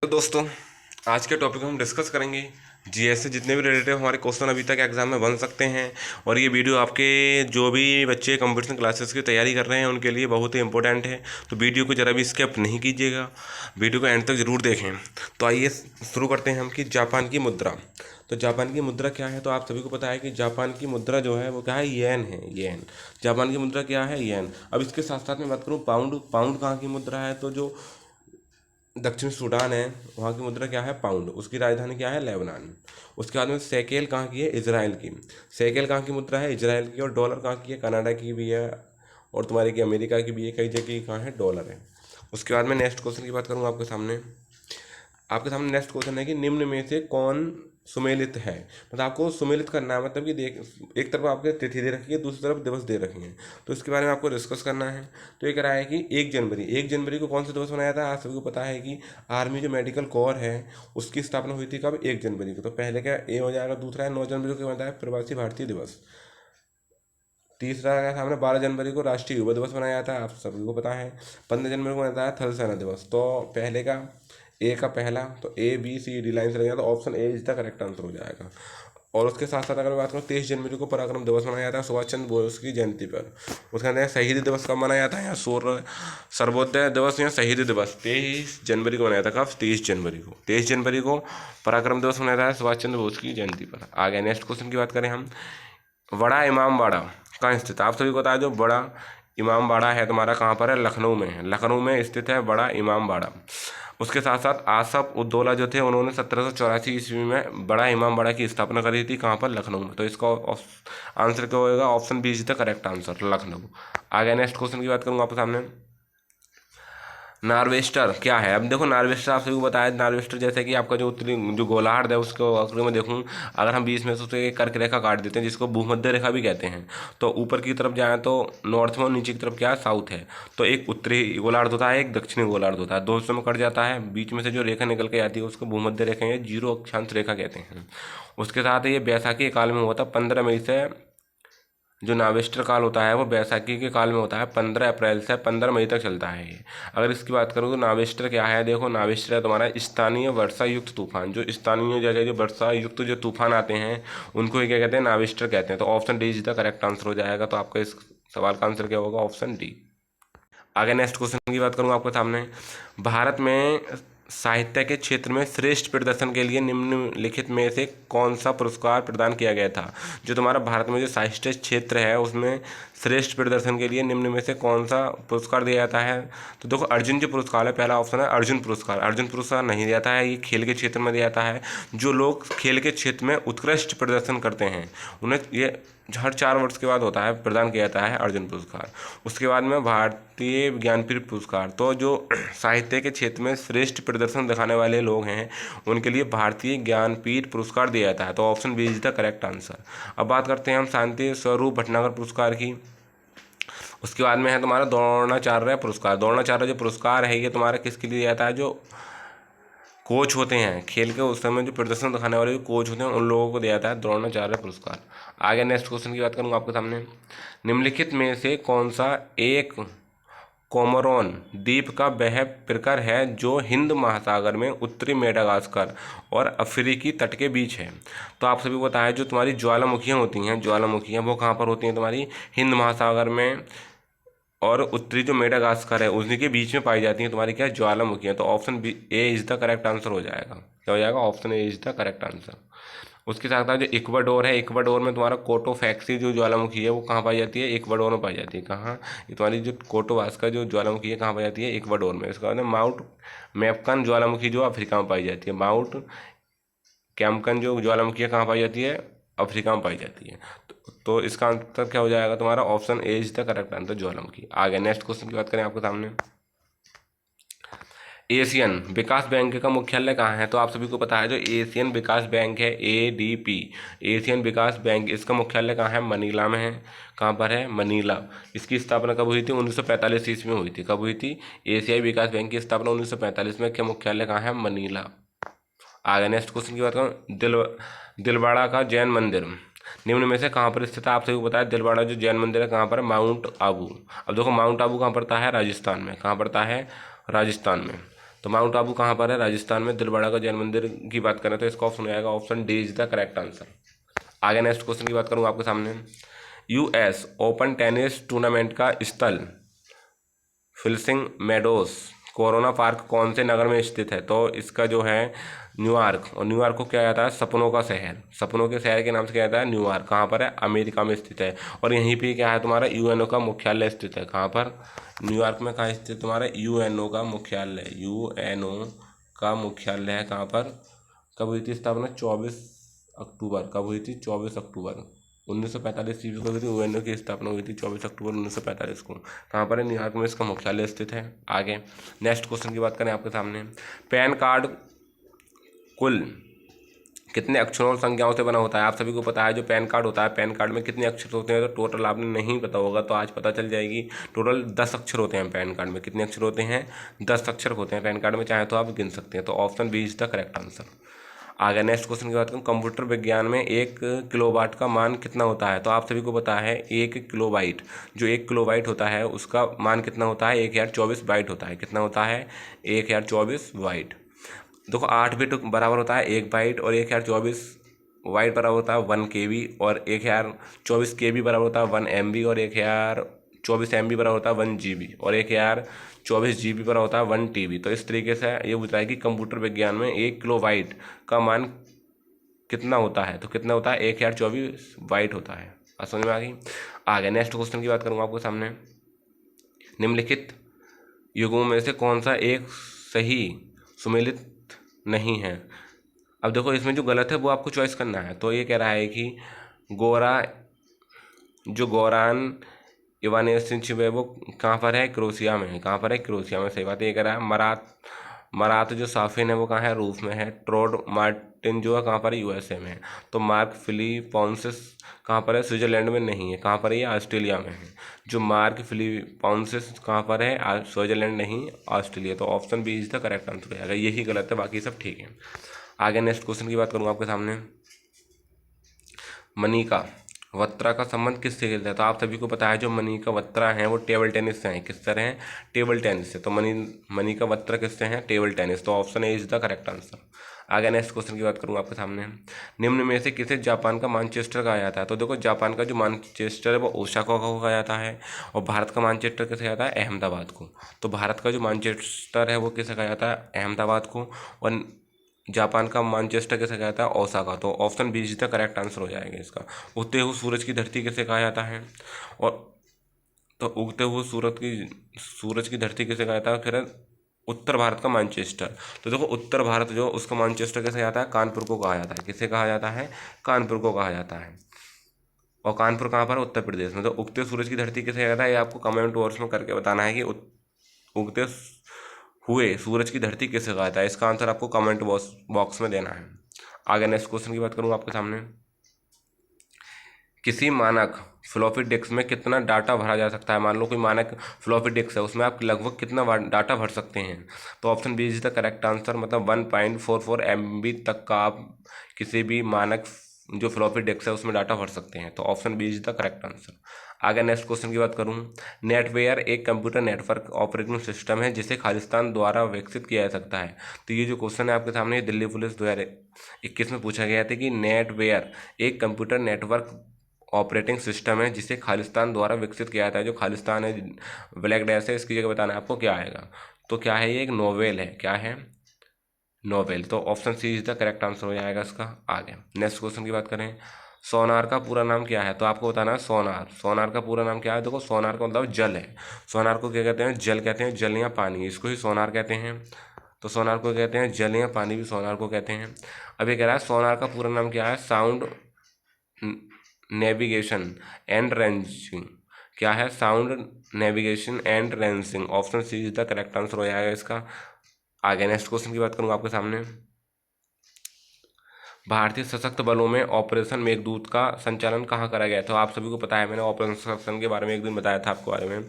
तो दोस्तों, आज के टॉपिक हम डिस्कस करेंगे जीएस से जितने भी रिलेटेड हमारे क्वेश्चन अभी तक एग्जाम में बन सकते हैं। और ये वीडियो आपके जो भी बच्चे कंपटीशन क्लासेस की तैयारी कर रहे हैं उनके लिए बहुत ही इंपॉर्टेंट है। तो वीडियो को ज़रा भी स्किप नहीं कीजिएगा, वीडियो को एंड तक ज़रूर देखें। तो आइए शुरू करते हैं हम कि जापान की मुद्रा। तो जापान की मुद्रा क्या है? तो आप सभी को पता है कि जापान की मुद्रा जो है वो क्या है, येन है। येन जापान की मुद्रा क्या है, येन। अब इसके साथ साथ मैं बात करूँ पाउंड। पाउंड कहाँ की मुद्रा है? तो जो दक्षिण सूडान है वहाँ की मुद्रा क्या है, पाउंड। उसकी राजधानी क्या है, लेबनान। उसके बाद में सेकेल कहाँ की है, इजराइल की। सेकेल कहाँ की मुद्रा है, इजराइल की। और डॉलर कहाँ की है, कनाडा की भी है और तुम्हारी की अमेरिका की भी है, कई जगह की कहाँ है, डॉलर है। उसके बाद में नेक्स्ट क्वेश्चन की बात करूँगा आपके सामने नेक्स्ट क्वेश्चन है कि निम्न में से कौन सुमेलित है। मतलब आपको सुमेलित करना है, मतलब कि देख, एक तरफ आपके तिथि दे रखी है, दूसरी तरफ दिवस दे रखी है, तो इसके बारे में आपको डिस्कस करना है। तो ये कह रहा है कि 1 जनवरी को कौन सा दिवस मनाया था। आप सभी को पता है कि आर्मी जो मेडिकल कोर है उसकी स्थापना हुई थी कब, 1 जनवरी को। तो पहले का ए हो जाएगा। दूसरा है 9 जनवरी को बनता है प्रवासी भारतीय दिवस। तीसरा क्या था, हमने 12 जनवरी को राष्ट्रीय युवा दिवस मनाया था, आप सभी को पता है। 15 जनवरी को मनाया था थल सेना दिवस। तो पहले का ए का पहला, तो A B C D line से लगेगा, तो option A is the correct answer हो जाएगा। और उसके साथ साथ अगर मैं बात करूँ, 23 जनवरी को पराक्रम दिवस मनाया जाता है सुभाष चंद्र बोस की जयंती पर। उसके अंदर शहीद दिवस कब मनाया जाता है, या सर्वोदय दिवस या शहीद दिवस 23 जनवरी को मनाया था। कब, 23 जनवरी को पराक्रम दिवस मनाया जाता है सुभाष चंद्र बोस की जयंती पर। आगे नेक्स्ट क्वेश्चन की बात करें हम, बड़ा इमामबाड़ा कहाँ स्थित है। आप सभी को पता है जो बड़ा इमामबाड़ा है तुम्हारा कहाँ पर है, लखनऊ में है। लखनऊ में स्थित है बड़ा इमामबाड़ा। उसके साथ साथ आसफ उद्दौला जो थे उन्होंने 1784 ईस्वी में बड़ा इमामबाड़ा की स्थापना करी थी। कहाँ पर, लखनऊ में। तो इसका आंसर क्या होगा, option B is the correct answer, Lucknow. आगे नेक्स्ट क्वेश्चन की बात करूँगा आपके सामने, नार्वेस्टर क्या है। अब देखो नार्वेस्टर आप सभी को बताया, नार्वेस्टर जैसे कि आपका जो उत्तरी जो गोलार्ध है उसको अगर मैं देखूँ, अगर हम बीच में से उसे एक कर्क रेखा काट देते हैं जिसको भूमध्य रेखा भी कहते हैं, तो ऊपर की तरफ जाए तो नॉर्थ में और नीचे की तरफ क्या है, साउथ है। तो एक उत्तरी गोलार्ध होता है, एक दक्षिणी गोलार्ध होता है, दो हिस्सों में कट जाता है। बीच में से जो रेखा निकल के आती है उसको भूमध्य रेखा या जीरो अक्षांश रेखा कहते हैं। उसके साथ ये बैसाखी के काल में हुआ था 15 मई से। जो नावेस्टर काल होता है वो बैसाखी के काल में होता है, 15 अप्रैल से 15 मई तक चलता है ये। अगर इसकी बात करूँ तो नावेस्टर क्या है, देखो नावेस्टर है तुम्हारा स्थानीय वर्षा युक्त तूफान। जो स्थानीय जगह जो वर्षा युक्त जो तूफान आते हैं उनको ही क्या कहते हैं, नावेस्टर कहते हैं। तो option D is the correct answer हो जाएगा। तो आपका इस सवाल का आंसर क्या होगा, ऑप्शन डी। आगे नेक्स्ट क्वेश्चन की बात करूँ आपके सामने, भारत में साहित्य के क्षेत्र में श्रेष्ठ प्रदर्शन के लिए निम्नलिखित में से कौन सा पुरस्कार प्रदान किया गया था। जो तुम्हारा भारत में जो साहित्य क्षेत्र है उसमें श्रेष्ठ प्रदर्शन के लिए निम्न में से कौन सा पुरस्कार दिया जाता है। तो देखो अर्जुन जो पुरस्कार है, पहला ऑप्शन है अर्जुन पुरस्कार। अर्जुन पुरस्कार नहीं दिया जाता है, ये खेल के क्षेत्र में दिया जाता है। जो लोग खेल के क्षेत्र में उत्कृष्ट प्रदर्शन करते हैं उन्हें ये हर 4 वर्ष के बाद होता है, प्रदान किया जाता है अर्जुन पुरस्कार। उसके बाद में भारतीय ज्ञानपीठ पुरस्कार। तो जो साहित्य के क्षेत्र में श्रेष्ठ प्रदर्शन दिखाने वाले लोग हैं उनके लिए भारतीय ज्ञानपीठ पुरस्कार दिया जाता है। तो option B is the correct answer. अब बात करते हैं हम शांति स्वरूप भटनागर पुरस्कार की। उसके बाद में है तुम्हारा द्रोणाचार्य पुरस्कार। द्रोणाचार्य जो पुरस्कार है ये तुम्हारा किसके लिए दिया जाता है, जो कोच होते हैं खेल के उस समय जो प्रदर्शन दिखाने वाले जो कोच होते हैं उन लोगों को दिया जाता है द्रोणाचार्य पुरस्कार। आगे नेक्स्ट क्वेश्चन की बात करूँगा आपके सामने, निम्नलिखित में से कौन सा एक कोमोरोन द्वीप का वह प्रकर है जो हिंद महासागर में उत्तरी मेडागास्कर और अफ्रीकी तट के बीच है। तो आप सभी को पता है जो तुम्हारी ज्वालामुखियाँ होती हैं, ज्वालामुखियाँ वो कहाँ पर होती हैं, तुम्हारी हिंद महासागर में और उत्तरी जो मेडागास्कर है उसी के बीच में पाई जाती हैं तुम्हारी क्या, ज्वालामुखियाँ। तो option B A is the correct answer हो जाएगा। क्या हो जाएगा, option A is the correct answer. उसके साथ साथ जो इक्वाडोर है, इक्वाडोर में तुम्हारा कोटोफैक्सी जो ज्वालामुखी है वो कहाँ पाई जाती है, इक्वाडोर में पाई जाती है। कहाँ, ये तुम्हारी जो कोटोवास्का जो ज्वालामुखी है कहाँ पाई जाती है, इक्वाडोर में। इसका बाद माउंट मैपकन ज्वालामुखी जो अफ्रीका में पाई जाती है। माउंट कैमकन जो ज्वालामुखी कहाँ पाई जाती है, अफ्रीका में पाई जाती है। तो इसका आंसर क्या हो जाएगा तुम्हारा, option A is the correct answer, ज्वालामुखी। आगे नेक्स्ट क्वेश्चन की बात करें आपके सामने, एशियन विकास बैंक का मुख्यालय कहाँ है। तो आप सभी को पता है जो एशियन विकास बैंक है, ADP, एशियन विकास बैंक, इसका मुख्यालय कहाँ है, मनीला में है। कहाँ पर है, मनीला। इसकी स्थापना कब हुई थी, 1945 ईस्वी में हुई थी। कब हुई थी, एशियाई विकास बैंक की स्थापना 1945 में। क्या मुख्यालय कहाँ है, मनीला। आगे नेक्स्ट क्वेश्चन की बात करूँ, दिलवाड़ा का जैन मंदिर निम्न में से कहाँ पर स्थित है। आप सभी को बताया दिलवाड़ा जो जैन मंदिर है कहाँ पर है, माउंट आबू। अब देखो माउंट आबू कहाँ पड़ता है, राजस्थान में। कहाँ पड़ता है, राजस्थान में। तो माउंट आबू कहाँ पर है? राजस्थान में। दिलवाड़ा का जैन मंदिर की बात करें तो इसका ऑप्शन हो जाएगा option D is the correct answer. आगे नेक्स्ट क्वेश्चन की बात करूँ आपके सामने। यूएस ओपन टेनिस टूर्नामेंट का स्थल फिल्सिंग मेडोस कोरोना पार्क कौन से नगर में स्थित है? तो इसका जो है न्यूयॉर्क, और न्यूयॉर्क को क्या जाता है? सपनों का शहर, सपनों के शहर के नाम से क्या जाता है? न्यूयॉर्क। कहाँ पर है? अमेरिका में स्थित है। और यहीं पे क्या है तुम्हारा? यूएनओ का मुख्यालय स्थित है। कहाँ पर? न्यूयॉर्क में कहाँ स्थित तुम्हारा? यूएनओ का मुख्यालय, यूएनओ का मुख्यालय है कहाँ पर? कब हुई थी स्थापना? 24 अक्टूबर। कब हुई थी? 24 अक्टूबर 1945 ईस्वी को हुई थी। यूएनओ की स्थापना हुई थी 24 अक्टूबर 1945 को। कहाँ पर है? न्यूयॉर्क में इसका मुख्यालय स्थित है। आगे नेक्स्ट क्वेश्चन की बात करें आपके सामने। पैन कार्ड कुल कितने अक्षरों और संख्याओं से बना होता है? आप सभी को पता है जो पैन कार्ड होता है, पैन कार्ड में कितने अक्षर होते हैं? तो टोटल आपने नहीं पता होगा तो आज पता चल जाएगी। टोटल 10 अक्षर होते हैं पैन कार्ड में। कितने अक्षर होते हैं? 10 अक्षर होते हैं पैन कार्ड में, चाहे तो आप गिन सकते हैं। तो option B is the correct answer. आगे नेक्स्ट क्वेश्चन की बात करूँ। कंप्यूटर विज्ञान में 1 किलोवाट का मान कितना होता है? तो आप सभी को पता है 1 किलोबाइट, जो 1 किलोबाइट होता है उसका मान कितना होता है? 1024 बाइट होता है। कितना होता है? 1024 बाइट। देखो 8 बिट बराबर होता है 1 बाइट, और 1024 बाइट बराबर होता है 1 KB, और 1024 KB बराबर होता है 1 MB, और 1024 MB बराबर होता है 1 GB, और 1024 GB बराबर होता है 1 TB। तो इस तरीके से ये पूछता है कि कंप्यूटर विज्ञान में 1 किलोबाइट का मान कितना होता है? तो कितना होता है? 1024 बाइट होता है। समझ में आ गई? आगे नेक्स्ट क्वेश्चन की बात करूँगा आपके सामने। निम्नलिखित युगों में से कौन सा एक सही सुमेलित नहीं है? अब देखो इसमें जो गलत है वो आपको चॉइस करना है। तो ये कह रहा है कि गोरा जो गोरान इवानेसिंच है वो कहाँ पर है? क्रोशिया में है। कहाँ पर है? क्रोशिया में। सही बात है। ये कह रहा है मरात जो साफिन है वो कहाँ है? रूस में है। ट्रोड मार्टिन जो है कहाँ पर है? USA में है। तो मार्क फिलिपोन्सिस कहाँ पर है? स्विट्जरलैंड में नहीं है। कहाँ पर है? ये ऑस्ट्रेलिया में है। जो मार्क फिलिपोन्सिस कहाँ पर है? स्विट्जरलैंड नहीं, ऑस्ट्रेलिया। तो option B is the correct answer है। अगर यही गलत है बाकी सब ठीक है। आगे नेक्स्ट क्वेश्चन की बात करूँगा आपके सामने। मनिका बत्रा का संबंध किससे खेलता है? तो आप सभी को पता है जो मनिका बत्रा हैं वो टेबल टेनिस से हैं। किस तरह हैं? टेबल टेनिस से। तो मनिका बत्रा किससे हैं? Table tennis. तो option A is the correct answer. आगे नेक्स्ट क्वेश्चन की बात करूँगा आपके सामने। निम्न में से किसे जापान का मानचेस्टर कहा जाता है? तो देखो जापान का जो मानचेस्टर है वो ओसाका को कहा जाता है, और भारत का मानचेस्टर किसे कहा जाता है? अहमदाबाद को। तो भारत का जो मानचेस्टर है वो किसे कहा जाता है? अहमदाबाद को। और जापान का मानचेस्टर किसे कहा जाता है? ओसाका। तो option B is the correct answer हो जाएगा इसका। उगते हुए सूरज की धरती किसे कहा जाता है? और तो उगते हुए सूरज की धरती किसे कहा जाता है? फिर उत्तर भारत का मानचेस्टर। तो देखो उत्तर भारत जो उसका मानचेस्टर किसे जाता है? कानपुर को कहा जाता है। किसे कहा जाता है? कानपुर को कहा जाता है। और कानपुर कहाँ पर है? उत्तर प्रदेश में। तो उगते सूरज की धरती किसे कहता है? ये आपको कमेंट बॉक्स में करके बताना है कि उगते हुए सूरज की धरती किसे कहा जाता है। इसका आंसर आपको कमेंट बॉक्स में देना है। आगे नेक्स्ट क्वेश्चन की बात करूँ आपके सामने। किसी मानक फ्लॉपी डिस्क में कितना डाटा भरा जा सकता है? मान लो कोई मानक फ्लॉपी डिस्क है, उसमें आप लगभग कितना डाटा भर सकते हैं? तो option B is the correct answer. मतलब 1.44 MB तक का आप किसी भी मानक जो फ्लॉपी डिस्क है उसमें डाटा भर सकते हैं। तो option B is the correct answer. आगे नेक्स्ट क्वेश्चन की बात करूं। नेटवेयर एक कंप्यूटर नेटवर्क ऑपरेटिंग सिस्टम है जिसे खालिस्तान द्वारा विकसित किया जा सकता है। तो ये जो क्वेश्चन है आपके सामने दिल्ली पुलिस 2021 में पूछा गया था कि नेटवेयर एक कंप्यूटर नेटवर्क ऑपरेटिंग सिस्टम है जिसे खालिस्तान द्वारा विकसित किया जाता है। जो खालिस्तान है ब्लैक डैश है, इसकी जगह बताना है आपको क्या आएगा। तो क्या है? ये एक नोवेल है। क्या है? नोवेल। तो option C is the correct answer हो जाएगा इसका। आगे नेक्स्ट क्वेश्चन की बात करें। सोनार का पूरा नाम क्या है? तो आपको बताना है सोनार। सोनार का पूरा नाम क्या है? देखो सोनार का मतलब जल है। सोनार को क्या कहते हैं? जल कहते हैं। जल या पानी, इसको ही सोनार कहते हैं। तो सोनार को कहते हैं जल या पानी भी सोनार को कहते हैं। अब ये कह रहा है सोनार का पूरा नाम क्या है? Sound navigation and ranging. क्या है? Sound navigation and ranging. Option C is the correct answer हो जाएगा इसका। आगे नेक्स्ट क्वेश्चन की बात करूंगा आपके सामने। भारतीय सशस्त्र बलों में ऑपरेशन मेघदूत का संचालन कहाँ करा गया? तो आप सभी को पता है, मैंने ऑपरेशन सशस्त्र के बारे में एक दिन बताया था आपके बारे में।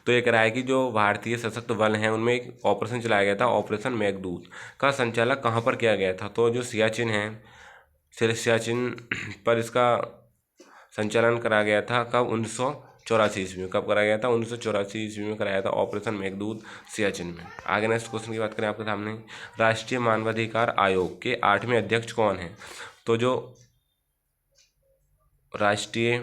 तो ये कह रहा है कि जो भारतीय सशस्त्र बल हैं उनमें एक ऑपरेशन चलाया गया था, ऑपरेशन मेघदूत का संचालन कहाँ पर किया गया था? तो जो सियाचिन है, सियाचिन पर इसका संचालन करा गया था। कब? 1984 ईस्वी में। कब कराया गया था? 1984 ईस्वी में कराया था, ऑपरेशन मेघदूत सियाचिन में। आगे नेक्स्ट क्वेश्चन की बात करें आपके सामने, राष्ट्रीय मानवाधिकार आयोग के 8वें अध्यक्ष कौन है? तो जो राष्ट्रीय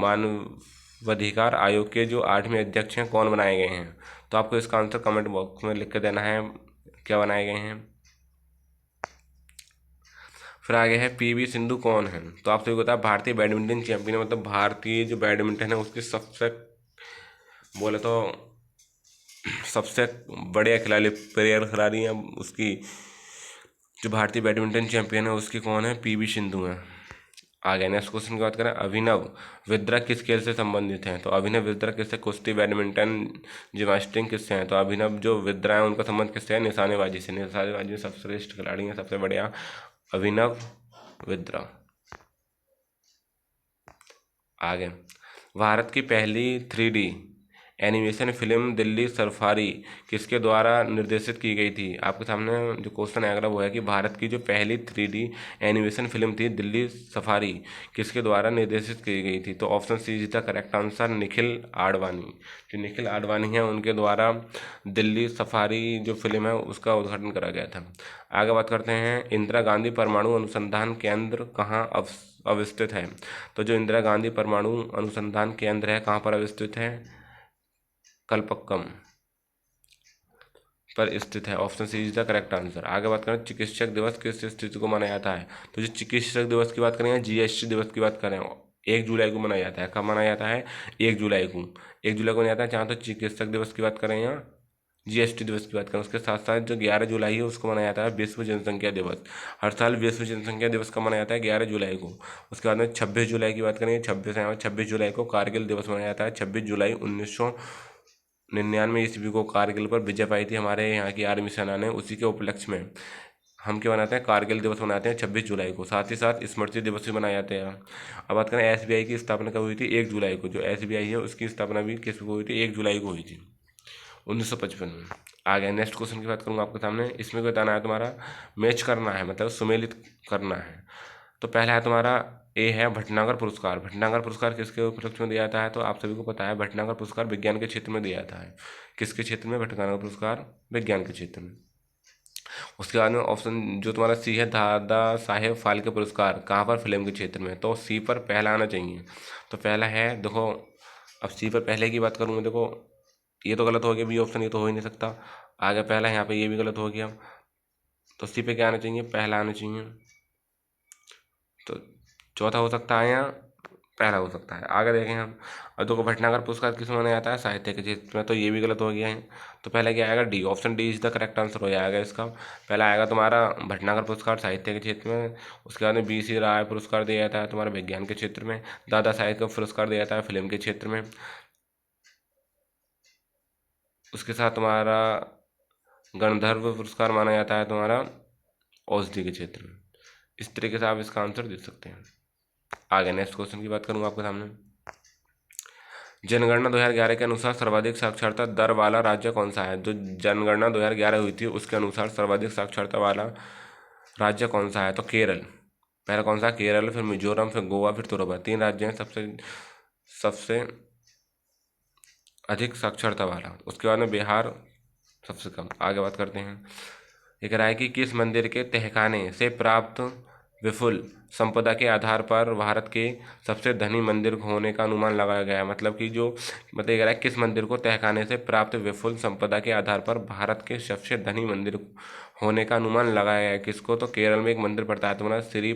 मानवाधिकार आयोग के जो 8वें अध्यक्ष हैं कौन बनाए गए हैं? तो आपको इसका आंसर कमेंट बॉक्स में लिख के देना है, क्या बनाए गए हैं। फिर आगे है पीवी सिंधु कौन है? तो आप सभी को पता है भारतीय बैडमिंटन चैंपियन, मतलब भारतीय जो बैडमिंटन है उसकी सबसे बोले तो सबसे बड़े खिलाड़ी हैं उसकी, जो भारतीय बैडमिंटन चैंपियन है उसकी कौन है? पीवी सिंधु है। आगे नेक्स्ट क्वेश्चन की बात करें, अभिनव बिंद्रा किस खेल से संबंधित हैं? तो अभिनव बिंद्रा किससे? कुश्ती, बैडमिंटन, जिम्नास्टिक किससे हैं? तो अभिनव जो बिंद्रा है उनका संबंध किससे है? निशानेबाजी से। निशानेबाजी में सबसे श्रेष्ठ खिलाड़ी हैं, सबसे बढ़िया अभिनव बिंद्रा। आगे, भारत की पहली 3D animation film Delhi safari किसके द्वारा निर्देशित की गई थी? आपके सामने जो क्वेश्चन आएगा वो है कि भारत की जो पहली 3D एनिमेशन फिल्म थी दिल्ली सफारी किसके द्वारा निर्देशित की गई थी? तो option C is the correct answer, Nikhil Advani. जो निखिल आडवाणी है उनके द्वारा दिल्ली सफारी जो फिल्म है उसका उद्घाटन करा गया था। आगे बात करते हैं, इंदिरा गांधी परमाणु अनुसंधान केंद्र कहाँ अवस्थित है? तो जो इंदिरा गांधी परमाणु अनुसंधान केंद्र है कहाँ पर अवस्थित है? कलपक्कम पर स्थित है। Option C is the correct answer. आगे बात करें, चिकित्सक दिवस किस स्थिति को मनाया जाता है? तो जो चिकित्सक दिवस की बात करें, जीएसटी दिवस की बात करें, 1 जुलाई को मनाया जाता है। कब मनाया जाता है? 1 जुलाई को। 1 जुलाई को मनाया जाता है। जहाँ तो चिकित्सक दिवस की बात करें या जीएसटी दिवस की बात करें, उसके साथ साथ जो 11 जुलाई है उसको मनाया जाता है विश्व जनसंख्या दिवस। हर साल विश्व जनसंख्या दिवस का मनाया जाता है 11 जुलाई को। उसके बाद में 26 जुलाई की बात करें, 26 जुलाई को कारगिल दिवस मनाया जाता है। 26 जुलाई 1999 ईस्वी को कारगिल पर विजय पाई थी हमारे यहाँ की आर्मी सेना ने, उसी के उपलक्ष्य में हम क्या बनाते हैं? कारगिल दिवस मनाते हैं 26 जुलाई को। साथ ही साथ स्मृति दिवस भी मनाए जाते हैं। अब बात करें एसबीआई की स्थापना कब हुई थी? 1 जुलाई को। जो एसबीआई है उसकी स्थापना भी किस को हुई थी? 1 जुलाई को हुई थी, 1955 में। आ गया नेक्स्ट क्वेश्चन की बात करूँगा आपके सामने। इसमें बताना है तुम्हारा मैच करना है, मतलब सुमेलित करना है। तो पहला है तुम्हारा ए है भटनागर पुरस्कार। भटनागर पुरस्कार किसके उपलक्ष्य में दिया जाता है? तो आप सभी को पता है भटनागर पुरस्कार विज्ञान के क्षेत्र में दिया जाता है। किसके क्षेत्र में? भटनागर पुरस्कार विज्ञान के क्षेत्र में। उसके बाद में ऑप्शन जो तुम्हारा सी है, दादा साहेब फाल्के पुरस्कार कहाँ पर? फिल्म के क्षेत्र में। तो सी पर पहला आना चाहिए। तो पहला है, देखो अब सी पर पहले की बात करूँगा, देखो ये तो गलत हो गया, बी ऑप्शन ये तो हो ही नहीं सकता। आगे पहला यहाँ पे ये भी गलत हो गया, तो सी पे क्या आना चाहिए? पहला आना चाहिए। तो चौथा हो सकता है या पहला हो सकता है। आगे देखें हम, और देखो भटनागर पुरस्कार किस में मनाया जाता है? साहित्य के क्षेत्र में। तो ये भी गलत हो गया है। तो पहला क्या आएगा? D. Option D is the correct answer हो जाएगा इसका। पहला आएगा तुम्हारा भटनागर पुरस्कार साहित्य के क्षेत्र में। उसके बाद में BC राय पुरस्कार दिया जाता है तुम्हारा विज्ञान के क्षेत्र में। दादा साहेब का पुरस्कार दिया जाता है फिल्म के क्षेत्र में। उसके साथ तुम्हारा गणधर्व पुरस्कार माना जाता है तुम्हारा औषधि के क्षेत्र में। इस तरीके से आप इसका आंसर दे सकते हैं। आगे नेक्स्ट क्वेश्चन की बात करूँगा आपके सामने। जनगणना 2011 के अनुसार सर्वाधिक साक्षरता दर वाला राज्य कौन सा है? जो जनगणना 2011 हुई थी उसके अनुसार सर्वाधिक साक्षरता वाला राज्य कौन सा है? तो केरल। पहला कौन सा? केरल, फिर मिजोरम, फिर गोवा, फिर त्रिपुरा। 3 राज्य हैं सबसे अधिक साक्षरता वाला। उसके बाद में बिहार सबसे कम। आगे बात करते हैं, ये कह रहा है कि किस मंदिर के तहखाने से प्राप्त विपुल संपदा के आधार पर भारत के सबसे धनी मंदिर होने का अनुमान लगाया गया है? मतलब कि जो मतलब ये कह रहा है किस मंदिर को तहखाने से प्राप्त विपुल संपदा के आधार पर भारत के सबसे धनी मंदिर होने का अनुमान लगाया गया है? किसको? तो केरल में एक मंदिर पड़ता है तुम्हारा श्री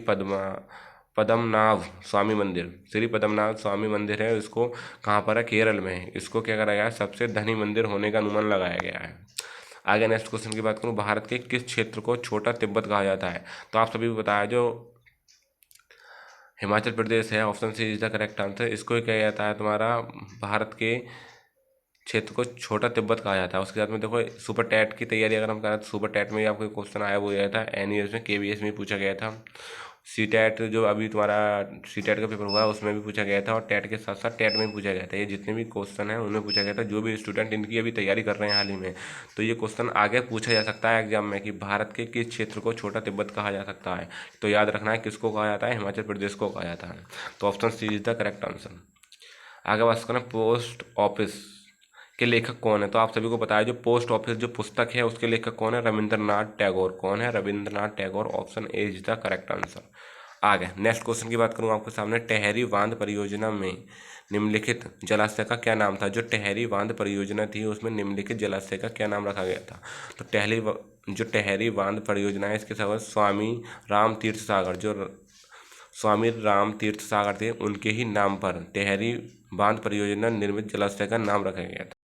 पद्मनाभ स्वामी मंदिर। श्री पद्मनाभ स्वामी मंदिर है, इसको कहाँ पर है? केरल में है। इसको क्या करा गया है? सबसे धनी मंदिर होने का अनुमान लगाया गया है। आगे नेक्स्ट क्वेश्चन की बात करूँ, भारत के किस क्षेत्र को छोटा तिब्बत कहा जाता है? तो आप सभी को पता है जो हिमाचल प्रदेश है, option C is the correct answer. इसको ही कहा जाता है तुम्हारा भारत के क्षेत्र को छोटा तिब्बत कहा जाता है। उसके साथ में देखो सुपर टैट की तैयारी अगर हम करें तो सुपर टैट में भी आपको क्वेश्चन आया वो आया था, NES में KVS में पूछा गया था। सीटेट जो अभी तुम्हारा सीटेट का पेपर हुआ है उसमें भी पूछा गया था, और टेट के साथ साथ टेट में भी पूछा गया था। ये जितने भी क्वेश्चन हैं उनमें पूछा गया था। जो भी स्टूडेंट इनकी अभी तैयारी कर रहे हैं हाल ही में, तो ये क्वेश्चन आगे पूछा जा सकता है एग्जाम में कि भारत के किस क्षेत्र को छोटा तिब्बत कहा जा सकता है। तो याद रखना है किसको कहा जाता है, हिमाचल प्रदेश को कहा जाता है। तो option C is the correct answer. आगे बात करें पोस्ट ऑफिस के लेखक कौन है। तो आप सभी को पता है जो पोस्ट ऑफिस जो पुस्तक है उसके लेखक कौन है, रविंद्रनाथ टैगोर। कौन है, Rabindranath Tagore. Option A is the correct answer. आगे नेक्स्ट क्वेश्चन की बात करूँ आपके सामने, टेहरी बांध परियोजना में निम्नलिखित जलाशय का क्या नाम था। जो टेहरी बांध परियोजना थी उसमें निम्नलिखित जलाशय का क्या नाम रखा गया था। तो जो टेहरी बांध परियोजना है इसके साथ स्वामी राम तीर्थ सागर, जो स्वामी राम तीर्थ सागर थे उनके ही नाम पर टेहरी बांध परियोजना निर्मित जलाशय का नाम रखा गया था।